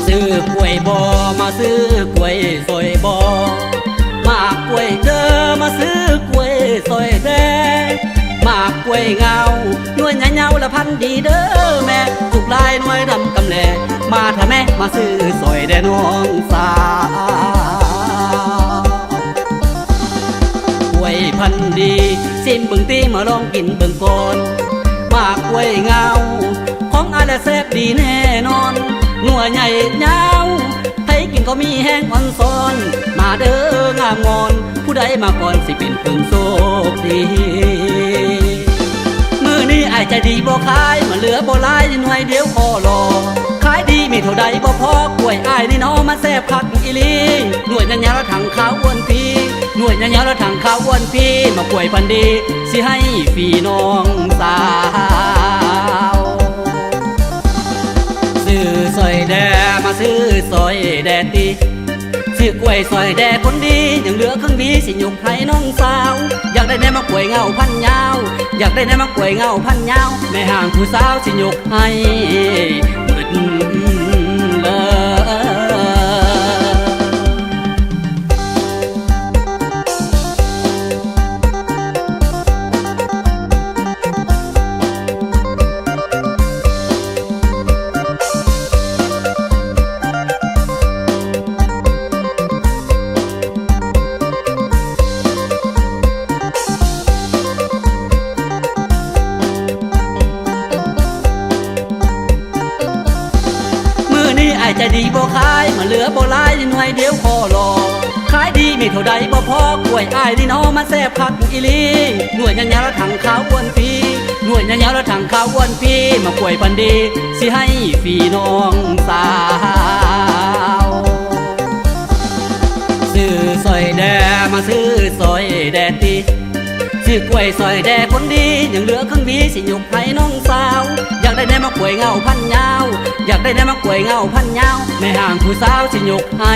ซื้อกล้วยบอมาซื้อกล้วยซอยบอมากกล้วยเจอมาซื้อกล้วยซอยแดงมากกล้วยเงาหน่วยใหญ่เงาละพันดีเด้อแม่ทุกลายหน่วยดำกำแหน่มาถ้าแม่มาซื้อซอยแดน้องสาวกล้วยพันดีซิมเบิ่งตีมาลองกินเบิ่งก่อนมากกล้วยเงาของอะไรแซ่บดีแน่นอนหน่วยใหญ่ยาวให้กินก็มีแห้งอ่อนซ้อนมาเด้องามงอนผู้ใดมาก่อนสิเป็นคนโชคดีมือนี้ไอ้ใจดีบ่ขายมาเหลือบ่หลายหน่วยเดียวขอรอขายดีมีเท่าใดบ่พอกล้วยอ้ายนี่น้อมาแซ่บคักอีลีหน่วยยาวละถังข้าวอ้วนพี่หน่วยยาวละถังข้าวอ้วนพี่มากล้วยพันดีสิให้ฟรีน้องสาวซื้อซอยแดมาซื้อซอยแดตีซื้อกล้วยซอยแดคนดียังเหลือครึ่งวีสิยกให้น้องสาวอยากได้แน่มากล้วยเงาพันยาวอยากได้แน่มากล้วยเงาพันยาวแม่ห่างผู้สาวสิยกให้หมดเลยใจดีบ่ขายมาเหลือบ่หลายหน่วยเดียวขอรอขายดีมีเท่าใดบ่พอกล้วยอ้ายนี่น้อมาแซ่บคักอีลีหน่วยยาวละถังข้าวอ้วนพี่หน่วยยาวละถังข้าวอ้วนพี่มากล้วยพันดีสิให้ฟรีน้องสาวซื้อซอยแดมาซื้อซอยแดตีซื้อกล้วยซอยแดคนดียังเหลือครึ่งวีสิยกให้น้องสาวอยากได้แน่มากล้วยเงาพันยาวอยากได้แน่มากล้วยเงาพันยาวแม่ห่างผู้สาวสิยกให้